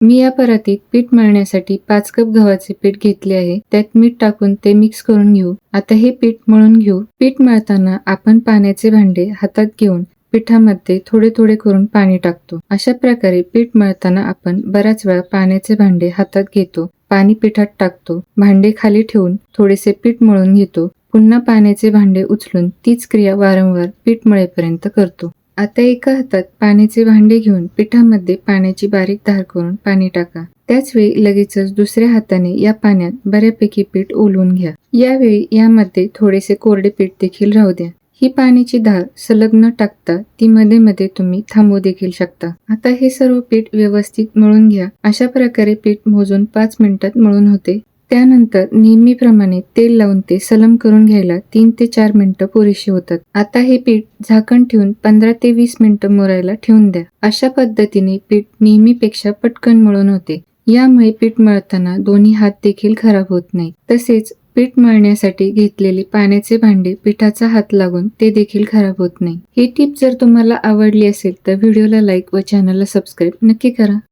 मी या परातीत पीठ मळण्यासाठी 5 कप गव्हाचे पीठ घेतले आहे. त्यात मीठ टाकून ते मिक्स करून घेऊ. आता हे पीठ मळून घेऊ. पीठ मळताना आपण पाण्याचे भांडे हातात घेऊन पिठामध्ये थोडे थोडे करून पाणी टाकतो. अशा प्रकारे पीठ मळताना आपण बऱ्याच वेळा पाण्याचे भांडे हातात घेतो, पाणी पिठात टाकतो, भांडे खाली ठेवून थोडेसे पीठ मळून घेतो, पुन्हा पाण्याचे भांडे उचलून तीच क्रिया वारंवार पीठ मळेपर्यंत करतो. आता एका हातात पाण्याचे भांडे घेऊन पिठामध्ये पाण्याची बारीक धार करून पाणी टाका. त्याच वेळी लगेचच दुसऱ्या हाताने या पाण्यात बऱ्यापैकी पीठ ओलवून घ्या. यावेळी यामध्ये थोडेसे कोरडे पीठ देखील राहू द्या. ही पाण्याची धार सलग न टाकता ती मध्ये मध्ये तुम्ही थांबवू देखील शकता. आता हे सर्व पीठ व्यवस्थित मळून घ्या. अशा प्रकारे पीठ मोजून 5 मिनिटात मळून होते. त्यानंतर नेहमीप्रमाणे तेल लावून ते सलम करून घ्यायला 3 ते 4 मिनिटं पुरेशी होतात. आता हे पीठ झाकण ठेवून 15 ते 20 मिनिटं मुरायला ठेवून द्या. अशा पद्धतीने पीठ नेहमीपेक्षा पटकन मळून होते. यामुळे पीठ मळताना दोन्ही हात देखील खराब होत नाही. तसेच पीठ मळण्यासाठी घेतलेले पाण्याचे भांडे पिठाचा हात लागून ते देखील खराब होत नाही. ही टिप जर तुम्हाला आवडली असेल तर व्हिडिओला लाईक व चॅनलला सबस्क्राईब नक्की करा.